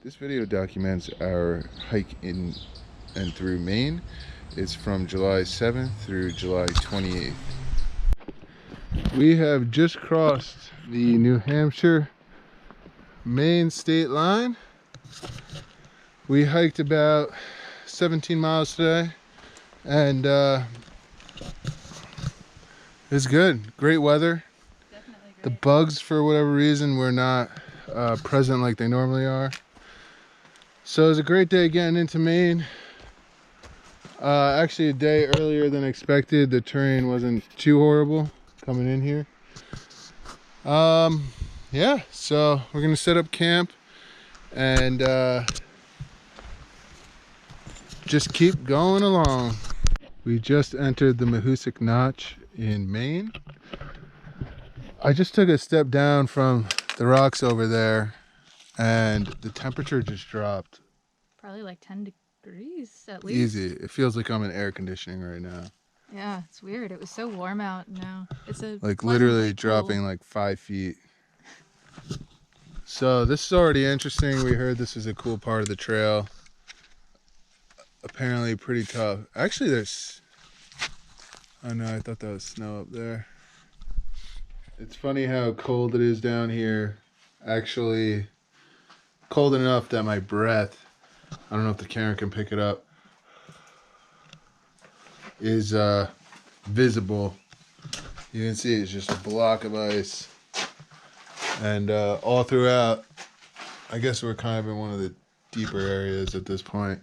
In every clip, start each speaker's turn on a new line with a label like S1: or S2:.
S1: This video documents our hike in and through Maine. It's from July 7th through July 28th. We have just crossed the New Hampshire Maine state line. We hiked about 17 miles today, and it's good. Great weather.
S2: Definitely great.
S1: The bugs, for whatever reason, were not present like they normally are. So it was a great day getting into Maine. Actually a day earlier than expected. The terrain wasn't too horrible coming in here. Yeah, so we're gonna set up camp and just keep going along. We just entered the Mahoosic Notch in Maine. I just took a step down from the rocks over there and the temperature just dropped.
S2: Probably like 10 degrees at least.
S1: Easy. It feels like I'm in air conditioning right now.
S2: Yeah, it's weird. It was so warm out now. It's a
S1: Like literally
S2: cool.
S1: dropping like 5 feet. So this is already interesting. We heard this is a cool part of the trail. Apparently pretty tough. Actually there's, oh no, I thought that was snow up there. It's funny how cold it is down here. Actually cold enough that my breath, I don't know if the camera can pick it up, is visible. You can see it's just a block of ice. And all throughout, I guess we're kind of in one of the deeper areas at this point.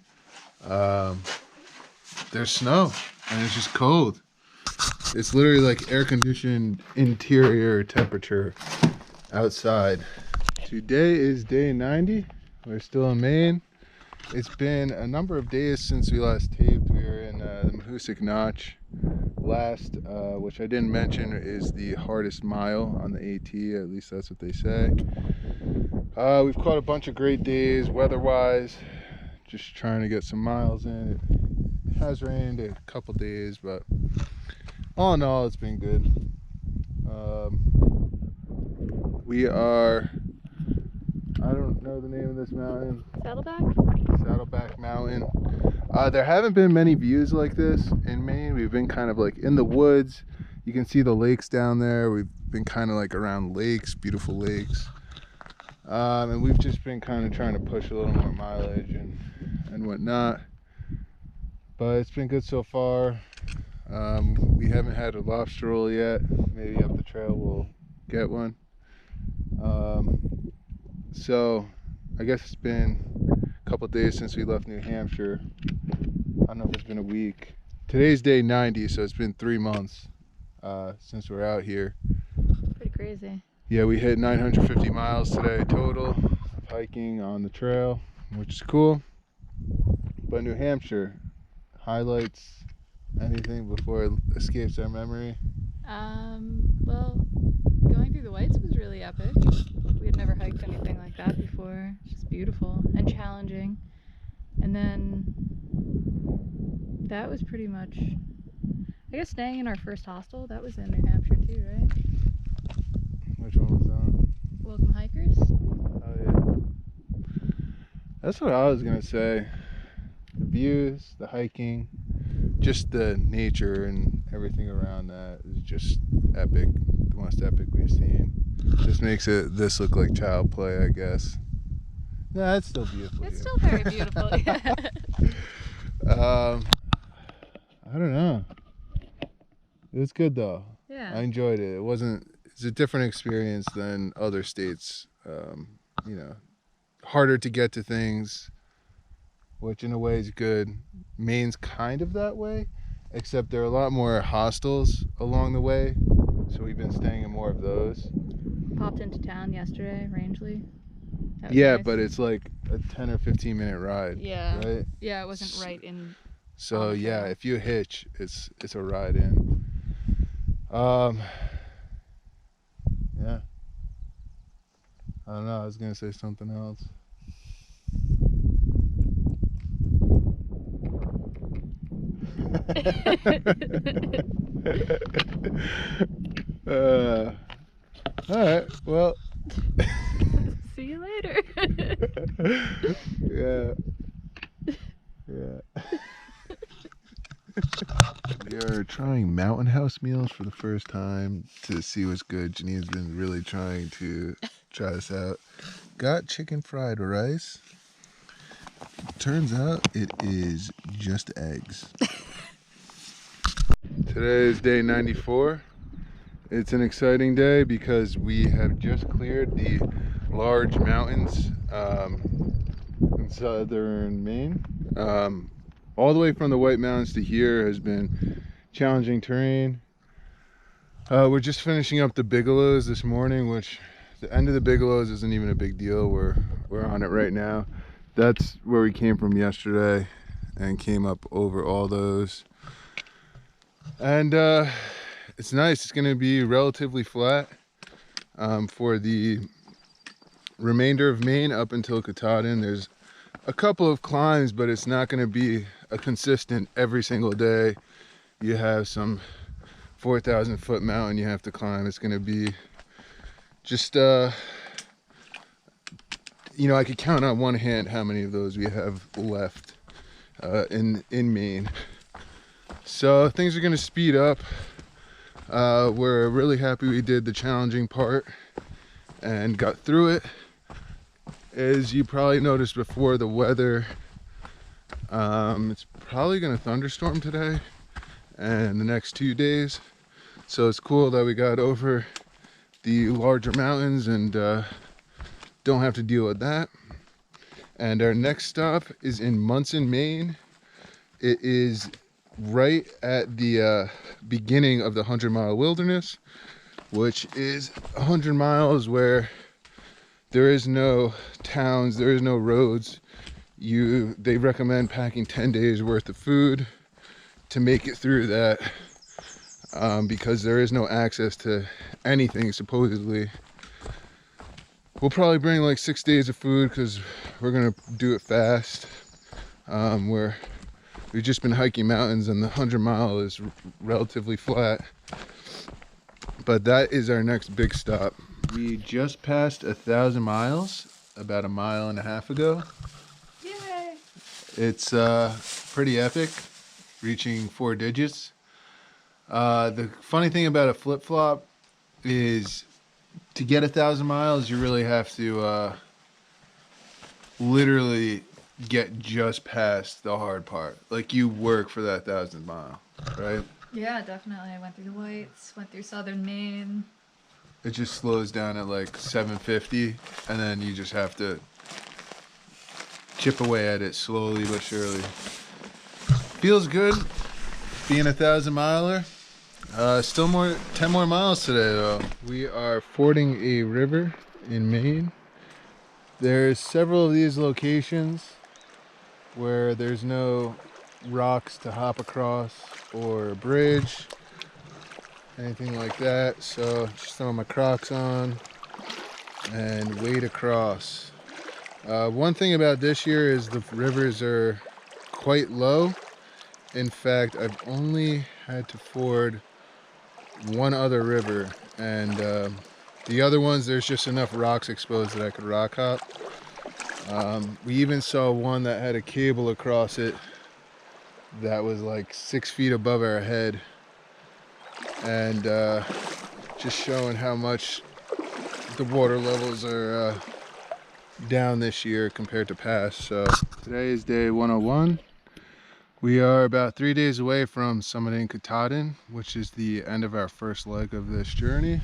S1: There's snow and it's just cold. It's literally like air-conditioned interior temperature outside. Today is day 90. We're still in Maine. It's been a number of days since we last taped. We were in the Mahoosic Notch last, which I didn't mention is the hardest mile on the AT, at least that's what they say. We've caught a bunch of great days weather-wise, just trying to get some miles in. It has rained a couple days, but all in all, it's been good. We are, I don't know the name of this mountain. Saddleback Mountain. There haven't been many views like this in Maine. We've been kind of like in the woods. You can see the lakes down there. We've been kind of like around lakes, beautiful lakes. And we've just been kind of trying to push a little more mileage and whatnot. But it's been good so far. We haven't had a lobster roll yet. Maybe up the trail we'll get one. So I guess it's been a couple days since we left New Hampshire. I don't know if it's been a week. Today's day 90, so it's been 3 months since we're out here.
S2: Pretty crazy.
S1: Yeah, we hit 950 miles today total of hiking on the trail, which is cool. But New Hampshire, highlights, anything before it escapes our memory?
S2: Well, going through the Whites was really epic. We had never hiked anything like that before. It's just beautiful and challenging. And then that was pretty much, I guess, staying in our first hostel. That was in New Hampshire too, right?
S1: Which one was that?
S2: Welcome Hikers.
S1: Oh yeah. That's what I was gonna say. The views, the hiking, just the nature and everything around that is just epic. The most epic we've seen. Just makes this look like child play, I guess. Nah, it's still beautiful.
S2: It's still very beautiful. Yeah.
S1: I don't know. It was good though.
S2: Yeah.
S1: I enjoyed it. It's a different experience than other states. You know, harder to get to things, which in a way is good. Maine's kind of that way, except there are a lot more hostels along the way, so we've been staying in more of those.
S2: Popped into town yesterday, Rangeley.
S1: Yeah,
S2: nice.
S1: but it's like a 10 or 15 minute ride.
S2: Yeah.
S1: Right?
S2: Yeah, it wasn't right in.
S1: So yeah, if you hitch, it's a ride in. Yeah. I don't know, I was gonna say something else. All right, well.
S2: See you later. later.
S1: Yeah. Yeah. We are trying Mountain House meals for the first time to see what's good. Janine's been really trying to try this out. Got chicken fried rice. Turns out it is just eggs. Today is day 94. It's an exciting day because we have just cleared the large mountains in southern Maine. All the way from the White Mountains to here has been challenging terrain. We're just finishing up the Bigelows this morning, which the end of the Bigelows isn't even a big deal. We're on it right now. That's where we came from yesterday and came up over all those. And it's nice. It's going to be relatively flat for the remainder of Maine up until Katahdin. There's a couple of climbs, but it's not going to be a consistent every single day. You have some 4,000 foot mountain you have to climb. It's going to be just you know, I could count on one hand how many of those we have left in Maine. So things are going to speed up. We're really happy we did the challenging part and got through it. As you probably noticed before, the weather, it's probably going to thunderstorm today and the next 2 days. So it's cool that we got over the larger mountains and don't have to deal with that. And our next stop is in Munson, Maine. It is right at the beginning of the 100-mile wilderness, which is 100 miles where there is no towns, there is no roads. They recommend packing 10 days worth of food to make it through that because there is no access to anything supposedly. We'll probably bring like 6 days of food because we're gonna do it fast. We've just been hiking mountains and the 100-mile is relatively flat. But that is our next big stop. We just passed 1,000 miles about a mile and a half ago.
S2: Yay!
S1: It's pretty epic, reaching 4 digits. The funny thing about a flip-flop is to get 1,000 miles, you really have to literally get just past the hard part. Like you work for that 1,000 mile, right?
S2: Yeah, definitely. I went through the Whites, went through southern Maine.
S1: It just slows down at like 750, and then you just have to chip away at it slowly but surely. Feels good being 1,000 miler. Still 10 more miles today though. We are fording a river in Maine. There's several of these locations where there's no rocks to hop across or a bridge, anything like that. So just throw my Crocs on and wade across. One thing about this year is the rivers are quite low. In fact, I've only had to ford one other river, and the other ones there's just enough rocks exposed that I could rock hop. We even saw one that had a cable across it that was like 6 feet above our head, and just showing how much the water levels are down this year compared to past. So today is day 101. We are about 3 days away from summiting Katahdin, which is the end of our first leg of this journey.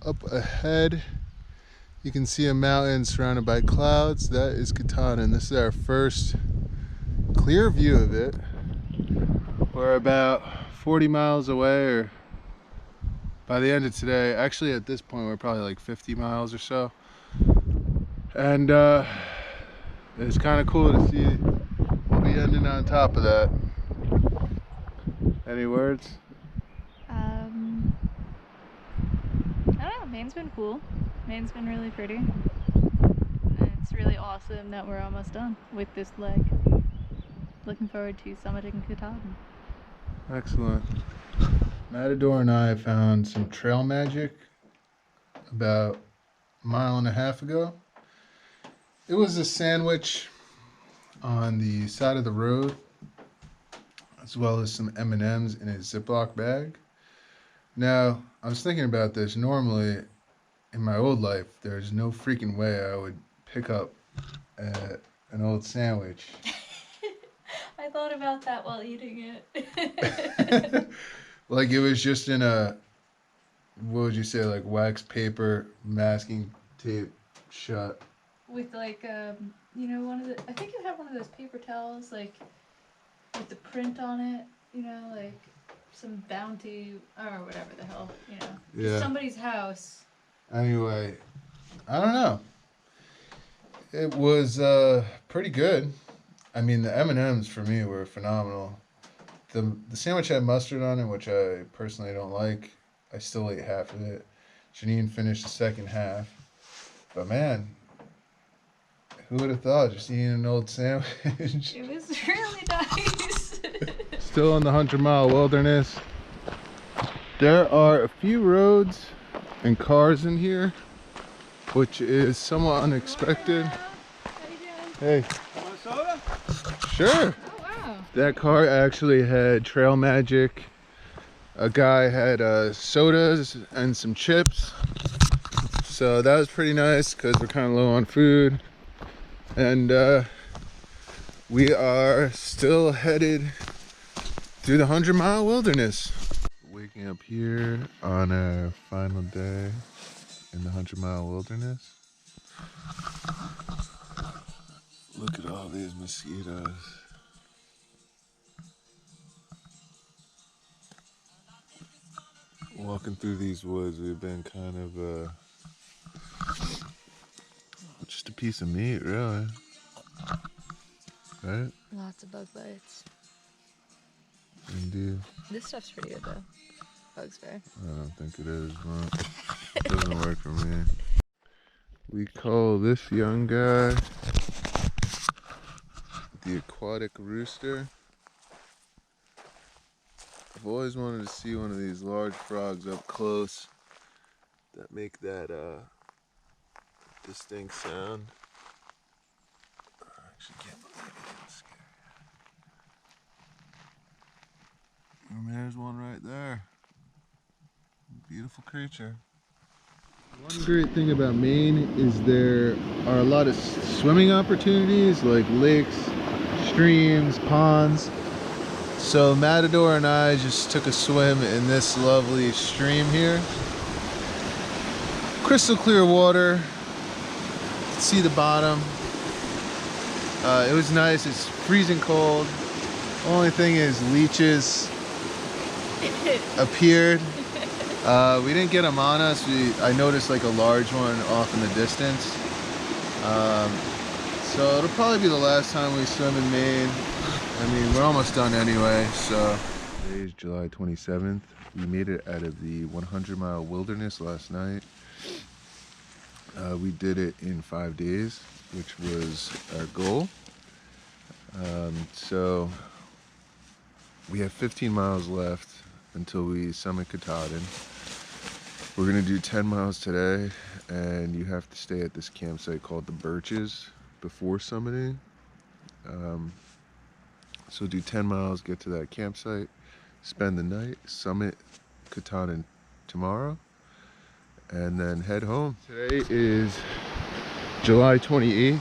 S1: Up ahead, you can see a mountain surrounded by clouds. That is Katahdin. This is our first clear view of it. We're about 40 miles away, or by the end of today, actually at this point we're probably like 50 miles or so. And it's kind of cool to see we'll be ending on top of that. Any words?
S2: I don't know. Maine's been cool. Maine's been really pretty. And it's really awesome that we're almost done with this leg. Looking forward to summiting Katahdin.
S1: Excellent. Matador and I found some trail magic about mile and a half ago. It was a sandwich on the side of the road, as well as some M&Ms in a Ziploc bag. Now, I was thinking about this. Normally, in my old life, there's no freaking way I would pick up an old sandwich.
S2: I thought about that while eating it.
S1: Like it was just in a, what would you say, like wax paper masking tape shut.
S2: With like one of the, I think you have one of those paper towels like with the print on it, like some Bounty or whatever the hell,
S1: Yeah.
S2: somebody's house.
S1: Anyway, I don't know. It was pretty good. I mean, the M&Ms for me were phenomenal. The sandwich had mustard on it, which I personally don't like. I still ate half of it. Janine finished the second half. But man, who would have thought, just eating an old sandwich?
S2: It was really nice.
S1: Still in the 100-mile wilderness. There are a few roads and cars in here, which is somewhat unexpected.
S2: How you doing?
S1: Hey.
S3: Want a soda?
S1: Sure.
S2: Oh wow.
S1: That car actually had Trail Magic. A guy had sodas and some chips. So that was pretty nice because we're kind of low on food. And we are still headed through the 100-mile wilderness. Waking up here on our final day in the 100-mile wilderness. Look at all these mosquitoes. Walking through these woods, we've been kind of just a piece of meat, really. Right?
S2: Lots of bug bites.
S1: Indeed.
S2: This stuff's pretty good though. Bug spray.
S1: I don't think it is, but it doesn't work for me. We call this young guy the aquatic rooster. I've always wanted to see one of these large frogs up close that make that distinct sound. I actually can't believe it didn't scare you. And there's one right there. Beautiful creature. One great thing about Maine is there are a lot of swimming opportunities like lakes, streams, ponds. So Matador and I just took a swim in this lovely stream here. Crystal clear water. You can see the bottom. It was nice. It's freezing cold. Only thing is leeches appeared. We didn't get them on us. I noticed like a large one off in the distance. So it'll probably be the last time we swim in Maine. I mean, we're almost done anyway, so. Today is July 27th. We made it out of the 100-mile wilderness last night. We did it in 5 days, which was our goal. So we have 15 miles left until we summit Katahdin. We're gonna do 10 miles today, and you have to stay at this campsite called the Birches before summiting. So do 10 miles, get to that campsite, spend the night, summit Katahdin tomorrow, and then head home. Today is July 28th.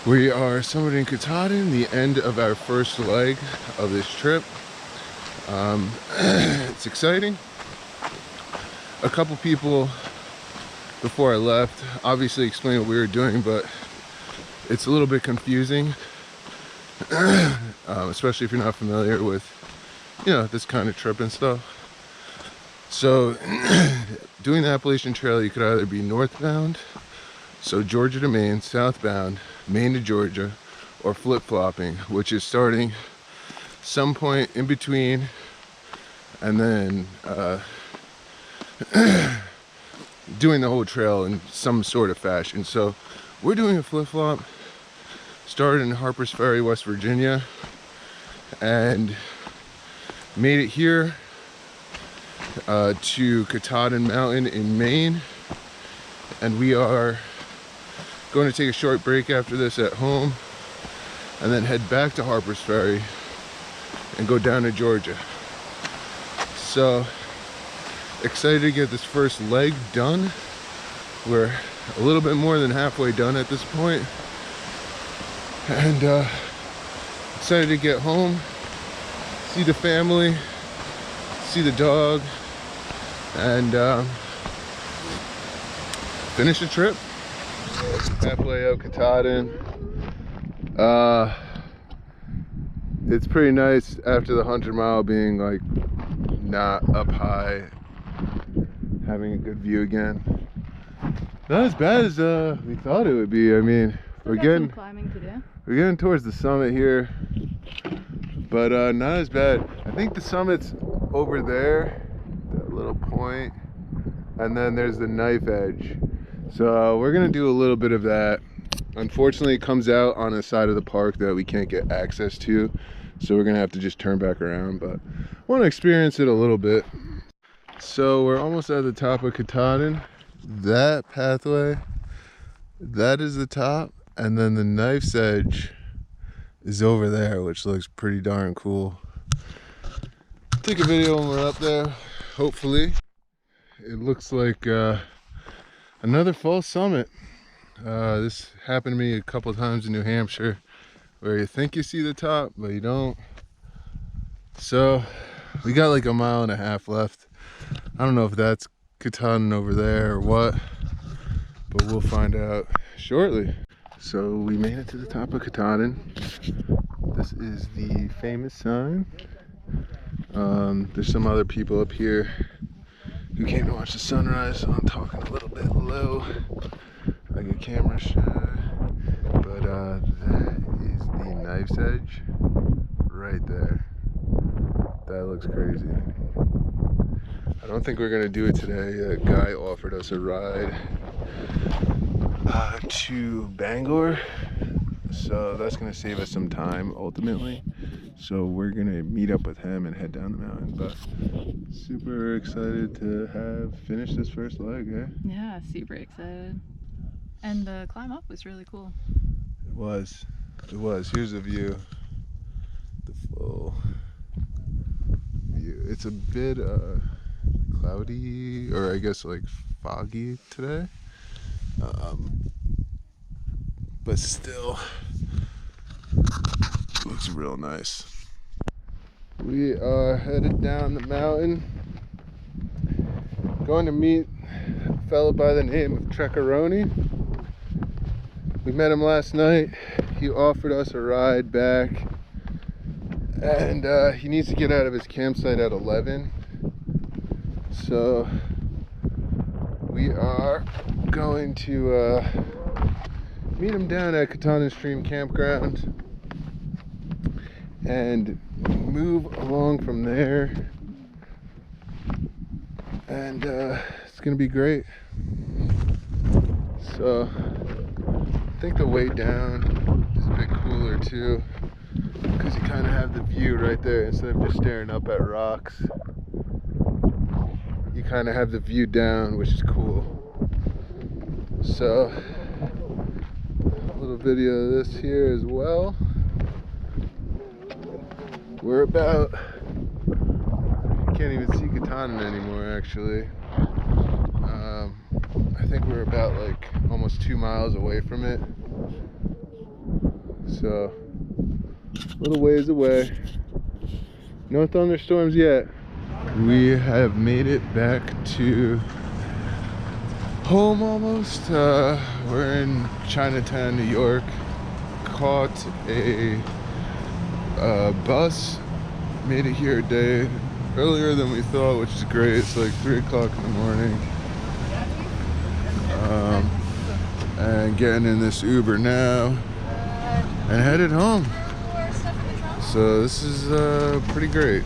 S1: We are summiting Katahdin, the end of our first leg of this trip. It's exciting. A couple people before I left obviously explained what we were doing, but it's a little bit confusing. Especially if you're not familiar with, this kind of trip and stuff. So, doing the Appalachian Trail, you could either be northbound, so Georgia to Maine, southbound, Maine to Georgia, or flip-flopping, which is starting some point in between, and then doing the whole trail in some sort of fashion. So, we're doing a flip-flop. Started in Harpers Ferry, West Virginia, and made it here to Katahdin Mountain in Maine, and we are going to take a short break after this at home and then head back to Harper's Ferry and go down to Georgia. So excited to get this first leg done. We're a little bit more than halfway done at this point, and excited to get home, see the family, see the dog, and finish the trip. Halfway out Katahdin. It's pretty nice after the 100-mile being like not up high, having a good view again. Not as bad as we thought it would be. I mean, we're getting
S2: climbing to do.
S1: We're getting towards the summit here, but not as bad. I think the summit's over there, that little point, and then there's the knife edge. So we're gonna do a little bit of that. Unfortunately, it comes out on a side of the park that we can't get access to, so we're gonna have to just turn back around, but I want to experience it a little bit. So we're almost at the top of Katahdin. That pathway, that is the top, and then the knife's edge is over there, which looks pretty darn cool. Take a video when we're up there, hopefully. It looks like another fall summit. This happened to me a couple times in New Hampshire, where you think you see the top, but you don't. So we got like 1.5 miles left. I don't know if that's Katahdin over there or what, but we'll find out shortly. So we made it to the top of Katahdin. This is the famous sign. There's some other people up here who came to watch the sunrise, so I'm talking a little bit low. I get camera shy, but that is the knife's edge right there. That looks crazy. I don't think we're gonna do it today. A guy offered us a ride to Bangor, so that's gonna save us some time ultimately. So we're gonna meet up with him and head down the mountain. But super excited to have finished this first leg, eh?
S2: Yeah, super excited. And the climb up was really cool.
S1: It was. It was. Here's the view. The full view. It's a bit cloudy, or I guess like foggy today. But still looks real nice. We are headed down the mountain. Going to meet a fellow by the name of Treccaroni. We met him last night. He offered us a ride back, and he needs to get out of his campsite at 11. So we are going to meet him down at Katahdin Stream Campground and move along from there, and it's gonna be great. So I think the way down is a bit cooler too, because you kind of have the view right there instead of just staring up at rocks. You kind of have the view down, which is cool. So a little video of this here as well. We're about, you can't even see Katahdin anymore actually. I think we're about like almost 2 miles away from it. So a little ways away. No thunderstorms yet. We have made it back to home almost. We're in Chinatown, New York. Caught a bus, made it here a day earlier than we thought, which is great. It's like 3 o'clock in the morning. And getting in this Uber now and headed home. So this is pretty great.